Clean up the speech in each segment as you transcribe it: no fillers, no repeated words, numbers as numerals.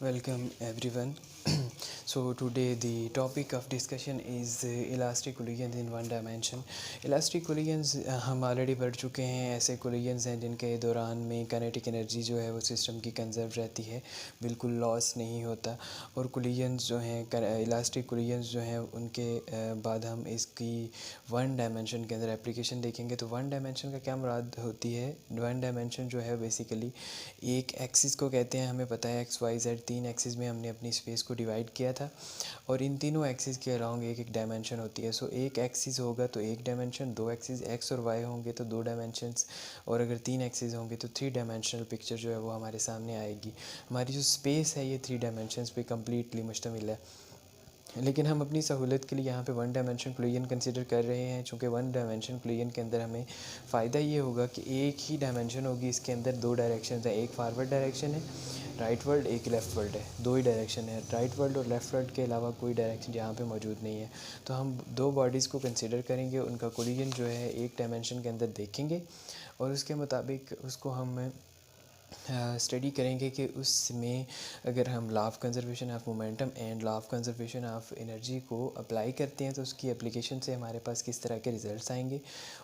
Welcome everyone. So today the topic of discussion is elastic collisions in one dimension. Elastic collisions हम already पढ़ चुके हैं. ऐसे collisions हैं जिनके दौरान में kinetic energy जो है वो सिस्टम की कंजर्व रहती है, बिल्कुल लॉस नहीं होता. और collisions जो हैं elastic collisions जो हैं उनके बाद हम इसकी वन डायमेंशन के अंदर एप्लीकेशन देखेंगे. तो वन डायमेंशन का क्या मुराद होती है? वन डायमेंशन जो है बेसिकली एक एक्सिस को कहते हैं. हमें पता है एक्स वाई जेड तीन एक्सिस में हमने अपनी स्पेस को डिवाइड किया था और इन तीनों एक्सिस के अराउंड एक एक डायमेंशन होती है. सो एक एक्सिस होगा तो एक डायमेंशन, दो एक्सिस एक्स और वाई होंगे तो दो डायमेंशंस, और अगर तीन एक्सिस होंगे तो थ्री डायमेंशनल पिक्चर जो है वो हमारे सामने आएगी. हमारी जो स्पेस है ये थ्री डायमेंशंस पे कम्प्लीटली मुश्तमिल है. लेकिन हम अपनी सहूलत के लिए यहाँ पे वन डायमेंशन कोलिजन कंसिडर कर रहे हैं. चूँकि वन डायमेंशन कोलिजन के अंदर हमें फ़ायदा ये होगा कि एक ही डायमेंशन होगी, इसके अंदर दो डायरेक्शन है. एक फारवर्ड डायरेक्शन है राइट वर्ल्ड, एक लेफ़्ट वर्ल्ड है. दो ही डायरेक्शन है, राइट वर्ल्ड और लेफ़्ट वर्ल्ड के अलावा कोई डायरेक्शन यहाँ पे मौजूद नहीं है. तो हम दो बॉडीज़ को कंसिडर करेंगे, उनका कोलिजन जो है एक डायमेंशन के अंदर देखेंगे और उसके मुताबिक उसको हम स्टडी करेंगे कि उसमें अगर हम law of conservation of momentum and law of conservation of energy को अप्लाई करते हैं तो उसकी एप्लीकेशन से हमारे पास किस तरह के रिज़ल्ट्स आएंगे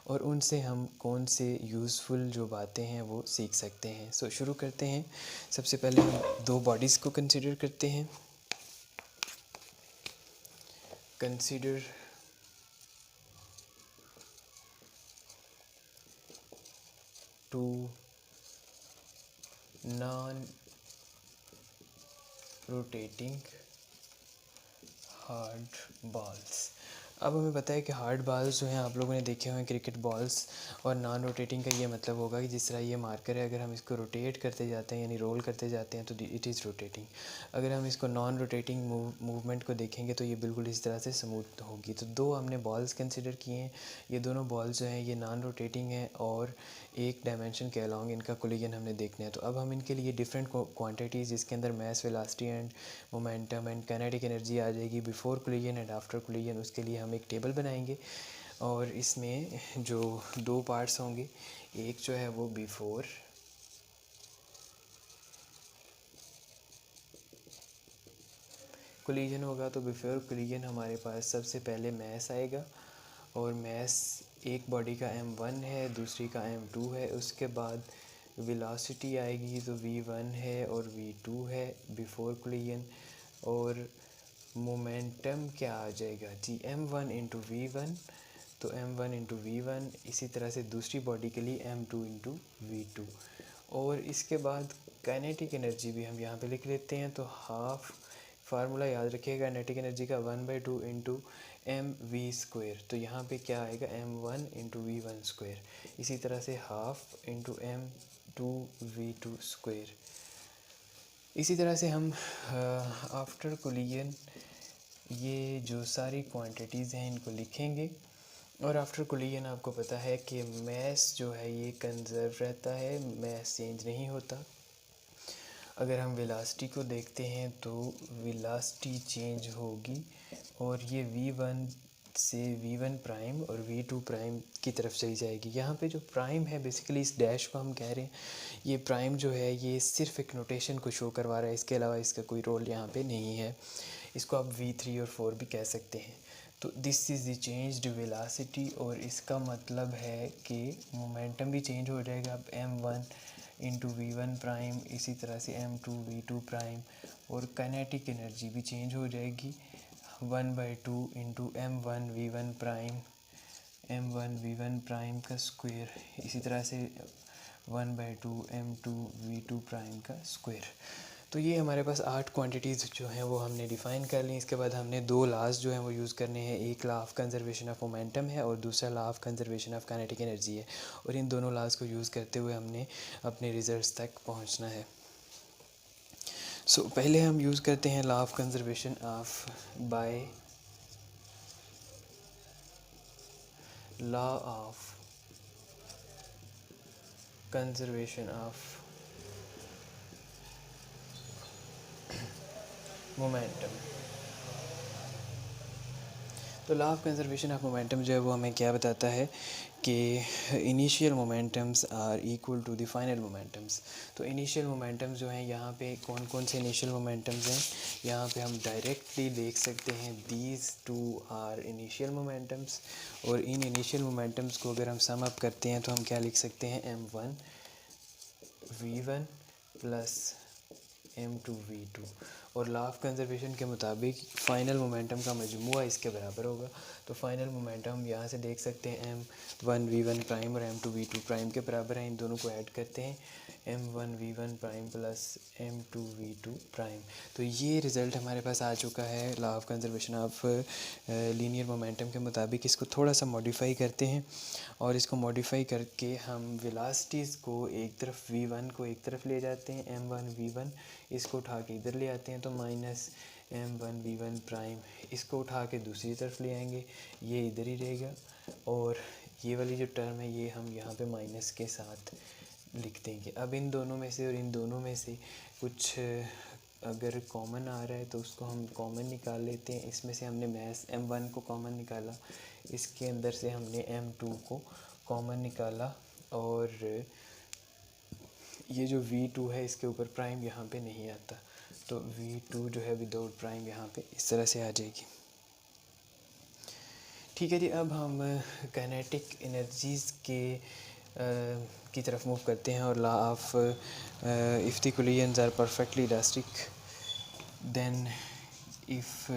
और उनसे हम कौन से यूज़फुल जो बातें हैं वो सीख सकते हैं. सो शुरू करते हैं. सबसे पहले हम दो बॉडीज़ को कंसिडर करते हैं. Consider two non rotating hard balls. अब हमें पता है कि हार्ड बॉल्स जो हैं आप लोगों ने देखे हुए हैं क्रिकेट बॉल्स, और नॉन रोटेटिंग का ये मतलब होगा कि जिस तरह ये मार्कर है अगर हम इसको रोटेट करते जाते हैं यानी रोल करते जाते हैं तो इट इज़ रोटेटिंग. अगर हम इसको नॉन रोटेटिंग मूवमेंट को देखेंगे तो ये बिल्कुल इस तरह से स्मूथ होगी. तो दो हमने बॉल्स कंसिडर किए हैं. ये दोनों बॉल्स जो हैं ये नॉन रोटेटिंग हैं और एक डायमेंशन के अलॉन्ग इनका कोलिजन हमने देखना है. तो अब हम इनके लिए डिफरेंट क्वांटिटीज़ जिसके अंदर mass, velocity and momentum and kinetic energy आ जाएगी before collision and after collision, उसके लिए हम एक टेबल बनाएंगे और इसमें जो दो पार्ट्स होंगे, एक जो है वो बिफोर कोलिजन होगा. तो बिफोर कोलिजन हमारे पास सबसे पहले मास आएगा और मास एक बॉडी का m1 है, दूसरी का m2 है. उसके बाद वेलोसिटी आएगी तो v1 है और v2 है बिफोर कोलिजन. और मोमेंटम क्या आ जाएगा जी, m1 इंटू वी वन, तो m1 इंटू वी वन. इसी तरह से दूसरी बॉडी के लिए m2 इंटू वी टू. और इसके बाद काइनेटिक एनर्जी भी हम यहाँ पे लिख लेते हैं. तो हाफ फार्मूला याद रखिएगा काइनेटिक एनर्जी का 1/2 इंटू एम वी स्क्वायर. तो यहाँ पे क्या आएगा m1 into we one square. इसी तरह से half into m2 v two square. इसी तरह से हम आफ्टर कोलिजन ये जो सारी क्वांटिटीज़ हैं इनको लिखेंगे. और आफ्टर कोलिजन आपको पता है कि मास जो है ये कंजर्व रहता है, मास चेंज नहीं होता. अगर हम वेलोसिटी को देखते हैं तो वेलोसिटी चेंज होगी और ये v1 से v1 प्राइम और v2 प्राइम की तरफ चली जाएगी. यहाँ पे जो प्राइम है बेसिकली इस डैश को हम कह रहे हैं, ये प्राइम जो है ये सिर्फ एक नोटेशन को शो करवा रहा है, इसके अलावा इसका कोई रोल यहाँ पे नहीं है. इसको आप v3 और 4 भी कह सकते हैं. तो this is the changed velocity और इसका मतलब है कि मोमेंटम भी चेंज हो जाएगा. अब m1 into we one prime, इसी तरह से m2 v2 प्राइम, और काइनेटिक एनर्जी भी चेंज हो जाएगी 1/2 into m1 v1 prime, m1 v1 prime का स्क्वायर. इसी तरह से 1/2 m2 v2 प्राइम का स्क्वायर. तो ये हमारे पास 8 क्वांटिटीज़ जो हैं वो हमने डिफ़ाइन कर ली. इसके बाद हमने दो लॉज जो हैं वो यूज़ करने हैं. एक law of conservation of momentum है और दूसरा law of conservation of kinetic energy है. और इन दोनों लॉज को यूज़ करते हुए हमने अपने रिजल्ट्स तक पहुंचना है. सो पहले हम यूज़ करते हैं law of conservation of by law of conservation of momentum. तो law of conservation of momentum जो है वो हमें क्या बताता है कि initial momentums are equal to the final momentums. तो इनिशियल मोमेंटम्स जो हैं यहाँ पे कौन कौन से इनिशियल मोमेंटम्स हैं, यहाँ पे हम डायरेक्टली देख सकते हैं these two are initial momentums. और इन इनिशियल मोमेंटम्स को अगर हम सम अप करते हैं तो हम क्या लिख सकते हैं, m1 v1 plus m2 v2। और लॉ ऑफ कंजर्वेशन के मुताबिक फ़ाइनल मोमेंटम का मजमूआ इसके बराबर होगा। तो फाइनल मोमेंटम हम यहाँ से देख सकते हैं m1 v1 प्राइम और m2 v2 प्राइम के बराबर हैं। इन दोनों को ऐड करते हैं m1 v1 prime plus m2 v2 prime. तो ये रिज़ल्ट हमारे पास आ चुका है law of conservation of linear momentum के मुताबिक। इसको थोड़ा सा मॉडिफाई करते हैं और इसको मॉडिफाई करके हम वेलोसिटीज़ को एक तरफ v1 को एक तरफ ले जाते हैं m1 v1, इसको उठा के इधर ले आते हैं तो माइनस m1 v1 प्राइम, इसको उठा के दूसरी तरफ ले आएंगे, ये इधर ही रहेगा। और ये वाली जो टर्म है ये हम यहाँ पे माइनस के साथ लिख देंगे। अब इन दोनों में से और इन दोनों में से कुछ अगर कॉमन आ रहा है तो उसको हम कॉमन निकाल लेते हैं। इसमें से हमने मैस m1 को कॉमन निकाला, इसके अंदर से हमने m2 को कॉमन निकाला, और ये जो v2 है इसके ऊपर प्राइम यहाँ पे नहीं आता, तो v2 जो है विदाउट प्राइम यहाँ पे इस तरह से आ जाएगी। ठीक है जी, अब हम काइनेटिक एनर्जीज़ की तरफ मूव करते हैं। और law of if the collisions are perfectly elastic then if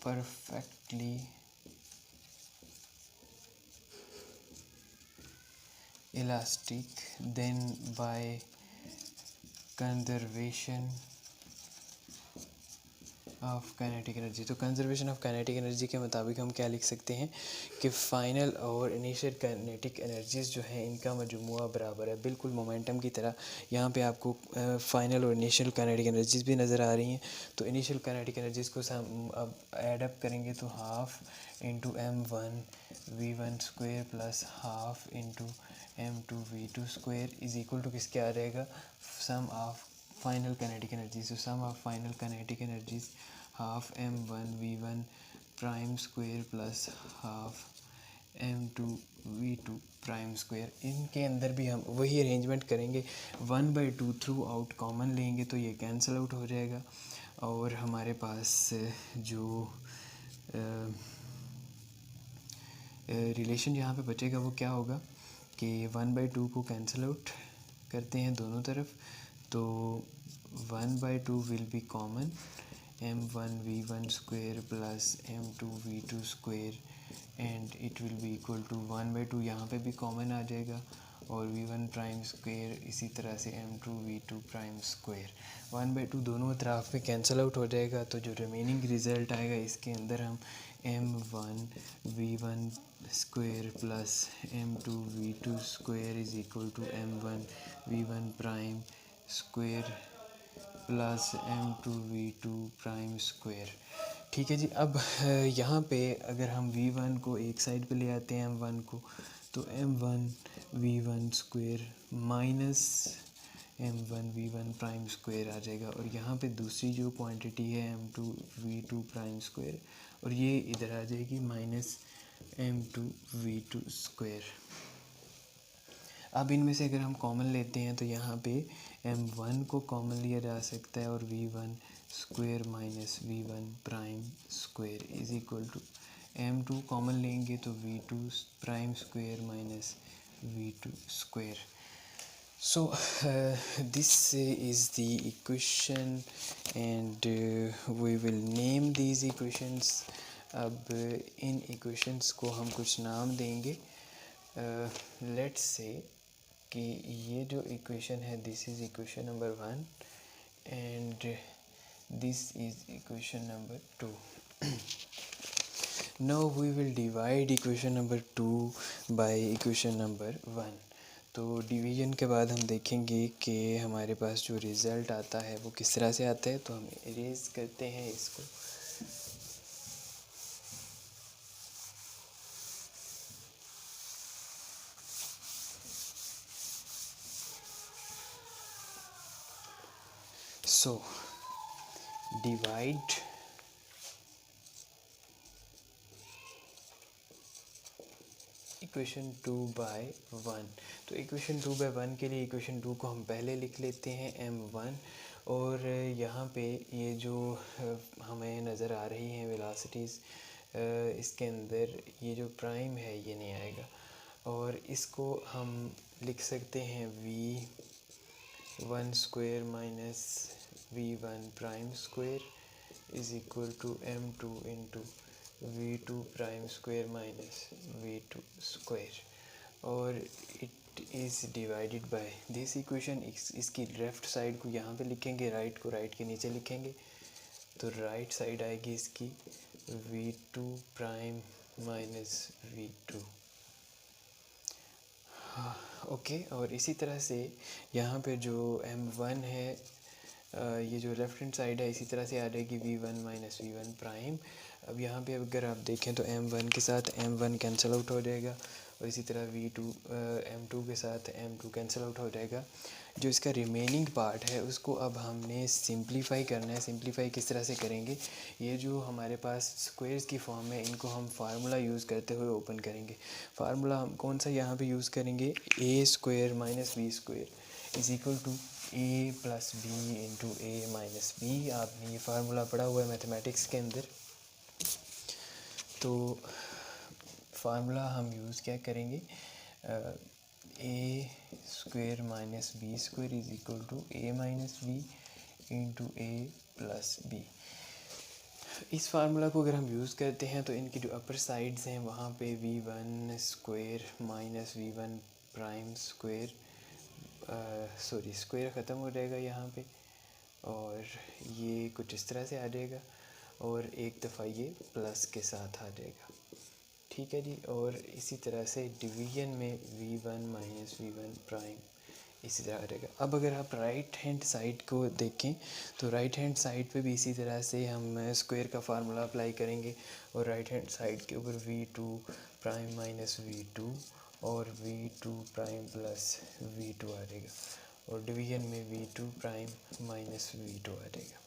perfectly elastic then by conservation of kinetic energy. तो कंजर्वेशन ऑफ काइनेटिक एनर्जी के मुताबिक हम क्या लिख सकते हैं कि फ़ाइनल और इनिशियल काइनेटिक एनर्जीज़ जो हैं इनका मजमूआ बराबर है, बिल्कुल मोमेंटम की तरह। यहाँ पे आपको फ़ाइनल और इनिशियल काइनेटिक एनर्जीज़ भी नज़र आ रही हैं। तो इनिशियल काइनेटिक एनर्जीज़ को हम अब ऐड अप करेंगे तो half into m1 v1 square plus half into m2 v2 square is equal to किसके आ रहेगा, sum of final kinetic energies. तो sum of final kinetic energies half m1 v1 prime square plus half m2 v2 prime square. इनके अंदर भी हम वही arrangement करेंगे, 1/2 थ्रू आउट कॉमन लेंगे तो ये कैंसिल आउट हो जाएगा। और हमारे पास जो रिलेशन यहाँ पे बचेगा वो क्या होगा कि 1/2 को कैंसिल आउट करते हैं दोनों तरफ, तो 1/2 will be common, m1 v1 square plus m2 v2 square and it will be equal to 1/2 यहाँ पे भी कॉमन आ जाएगा और v1 प्राइम स्क्वायर इसी तरह से m2 v2 प्राइम स्क्वायर। 1/2 दोनों तरफ में कैंसिल आउट हो जाएगा, तो जो रिमेनिंग रिज़ल्ट आएगा इसके अंदर हम m1 v1 square plus m2 v2 square is equal to m1 v1 prime square plus m2 v2 prime square. ठीक है जी, अब यहाँ पे अगर हम v1 को एक साइड पे ले आते हैं m1 को, तो m1 v1 square minus m1 v1 prime square आ जाएगा। और यहाँ पे दूसरी जो क्वांटिटी है m2 v2 प्राइम स्क्वायर, और ये इधर आ जाएगी माइनस m2 v2 स्क्वायर। अब इनमें से अगर हम कॉमन लेते हैं तो यहाँ पे m1 को कॉमन लिया जा सकता है और v1 square minus v1 prime square is equal to m2 common लेंगे तो v2 prime square minus v2 square. So this is the equation and we will name these equations. अब इन equations को हम कुछ नाम देंगे। let's say कि ये जो equation है this is equation number 1 and this is equation number 2. Now we will divide equation number 2 by equation number 1. तो डिवीज़न के बाद हम देखेंगे कि हमारे पास जो रिज़ल्ट आता है वो किस तरह से आता है। तो हम इरेज करते हैं इसको। So divide equation 2/1। तो इक्वेशन 2/1 के लिए इक्वेशन 2 को हम पहले लिख लेते हैं m1, और यहाँ पे ये जो हमें नज़र आ रही हैं वेलोसिटीज़, इसके अंदर ये जो प्राइम है ये नहीं आएगा, और इसको हम लिख सकते हैं v1 square minus v1 prime square is equal to m2 into v2 prime square minus v2 square, और it is divided by this equation. इसकी लेफ़्ट साइड को यहाँ पे लिखेंगे, राइट को राइट के नीचे लिखेंगे, तो राइट साइड आएगी इसकी v2 prime minus v2। Okay, और इसी तरह से यहाँ पे जो m1 है, ये जो लेफ़्ट हैंड साइड है इसी तरह से आ जाएगी v1 माइनस v1 प्राइम। अब यहाँ पे अगर आप देखें तो m1 के साथ m1 कैंसिल आउट हो जाएगा, और इसी तरह v2 m2 के साथ m2 कैंसिल आउट हो जाएगा। जो इसका रिमेनिंग पार्ट है उसको अब हमने सिंप्लीफाई करना है। सिंप्लीफाई किस तरह से करेंगे, ये जो हमारे पास स्क्वेयर्स की फॉर्म है इनको हम फार्मूला यूज़ करते हुए ओपन करेंगे। फार्मूला हम कौन सा यहाँ पे यूज़ करेंगे, a square minus b square is equal to a plus B into A minus B. आपने ये फार्मूला पढ़ा हुआ है मैथमेटिक्स के अंदर। तो फार्मूला हम यूज़ क्या करेंगे, a square minus B square is equal to a minus B into a plus B. इस फार्मूला को अगर हम यूज़ करते हैं तो इनकी जो अपर साइड्स हैं वहाँ पे v1 square minus v1 prime square, sorry square ख़त्म हो जाएगा यहाँ पे, और ये कुछ इस तरह से आ जाएगा, और एक दफ़ा ये प्लस के साथ आ जाएगा। ठीक है जी, और इसी तरह से डिवीज़न में v1 माइनस v1 प्राइम इसी तरह आ जाएगा। अब अगर आप राइट हैंड साइड को देखें तो राइट हैंड साइड पे भी इसी तरह से हम स्क्वायर का फार्मूला अप्लाई करेंगे, और राइट हैंड साइड के ऊपर v2 प्राइम माइनस v2 और v2 प्राइम प्लस v2 आ जाएगा, और डिवीज़न में v2 प्राइम माइनस v2 आ जाएगा।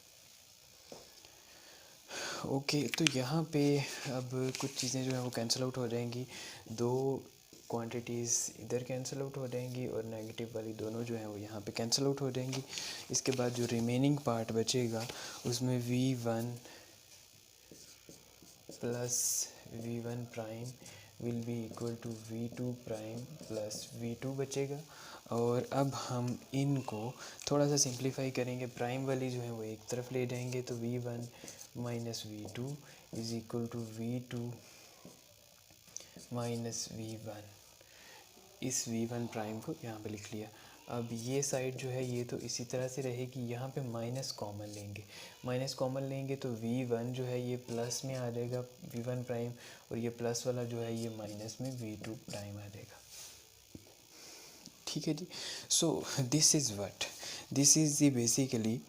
ओके, तो यहाँ पे अब कुछ चीज़ें जो है वो कैंसिल आउट हो जाएंगी, दो क्वांटिटीज़ इधर कैंसिल आउट हो जाएंगी, और नेगेटिव वाली दोनों जो हैं वो यहाँ पे कैंसिल आउट हो जाएंगी। इसके बाद जो रिमेनिंग पार्ट बचेगा उसमें v1 plus v1 prime will be equal to v2 prime plus v2 बचेगा। और अब हम इनको थोड़ा सा सिंप्लीफाई करेंगे, प्राइम वाली जो है वो एक तरफ ले जाएंगे, तो v1 minus v2 is equal to v2 minus v1। इस v1 प्राइम को यहाँ पे लिख लिया। अब ये साइड जो है ये तो इसी तरह से रहेगी, यहाँ पे माइनस कॉमन लेंगे, माइनस कॉमन लेंगे तो v1 जो है ये प्लस में आ जाएगा v1 प्राइम, और ये प्लस वाला जो है ये माइनस में v2 प्राइम आ जाएगा। ठीक है जी। So this is what, this is the basically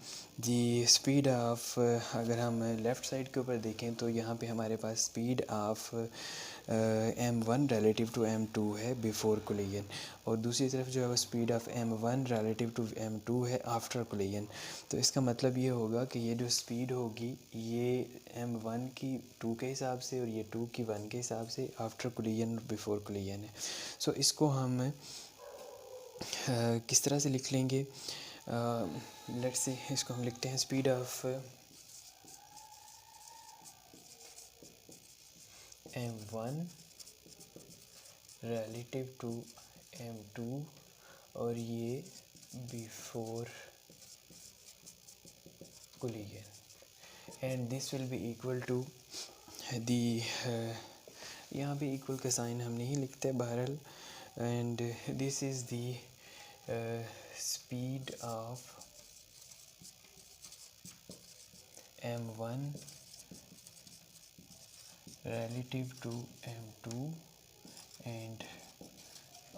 the speed of, अगर हम लेफ़्ट साइड के ऊपर देखें तो यहाँ पे हमारे पास speed of m1 relative to m2 है बिफोर कोलिजन, और दूसरी तरफ जो है वो speed of m1 relative to m2 है आफ्टर कोलिजन। तो इसका मतलब ये होगा कि ये जो स्पीड होगी ये m1 की 2 के हिसाब से, और ये 2 की 1 के हिसाब से आफ्टर कोलिजन और बिफोर कोलिजन है। सो इसको हम किस तरह से लिख लेंगे, लेट्स से इसको हम लिखते हैं speed of m1 relative to m2, और ये before collision, and this will be equal to the, यहाँ पे इक्वल का साइन हम नहीं लिखते बहरहाल, and this is the speed of m1 relative to m2 and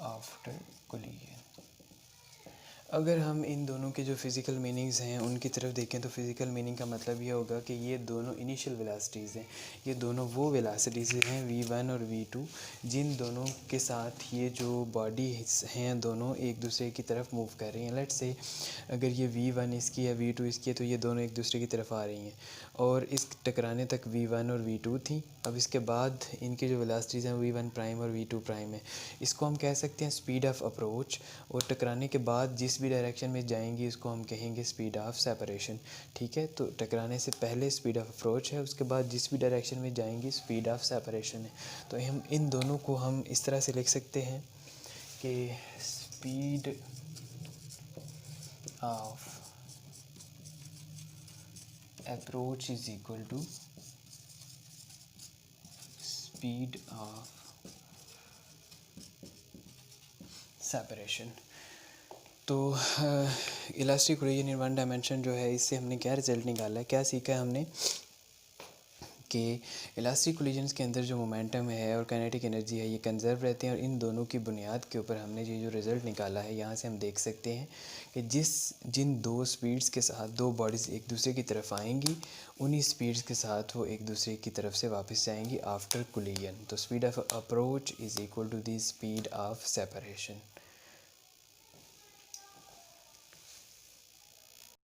after collision। अगर हम इन दोनों के जो फ़िज़िकल मीनिंग्स हैं उनकी तरफ देखें तो फ़िज़िकल मीनिंग का मतलब ये होगा कि ये दोनों इनिशियल वेलोसिटीज़ हैं, ये दोनों वो वेलोसिटीज़ हैं v1 और v2 जिन दोनों के साथ ये जो बॉडीज़ हैं दोनों एक दूसरे की तरफ मूव कर रही हैं। लेट्स से अगर ये v1 इसकी है v2 इसकी है तो ये दोनों एक दूसरे की तरफ आ रही हैं और इस टकराने तक v1 और v2 थी। अब इसके बाद इनकी जो वेलोसिटीज़ हैं v1 प्राइम और v2 प्राइम है। इसको हम कह सकते हैं स्पीड ऑफ अप्रोच, और टकराने के बाद जिस भी डायरेक्शन में जाएंगी इसको हम कहेंगे स्पीड ऑफ सेपरेशन। ठीक है, तो टकराने से पहले स्पीड ऑफ अप्रोच है, उसके बाद जिस भी डायरेक्शन में जाएंगी स्पीड ऑफ सेपरेशन है। तो हम इन दोनों को हम इस तरह से लिख सकते हैं कि speed of approach is equal to speed of separation. तो elastic collision in one dimension जो है इससे हमने क्या रिज़ल्ट निकाला है, क्या सीखा है हमने कि इलास्टिक कोलिजन्स के अंदर जो मोमेंटम है और काइनेटिक एनर्जी है ये कंजर्व रहते हैं। और इन दोनों की बुनियाद के ऊपर हमने ये जो रिज़ल्ट निकाला है यहाँ से हम देख सकते हैं कि जिन दो स्पीड्स के साथ दो बॉडीज़ एक दूसरे की तरफ आएंगी उन्हीं स्पीड्स के साथ वो एक दूसरे की तरफ से वापस जाएंगी आफ्टर कोलिजन। तो speed of approach is equal to the speed of separation.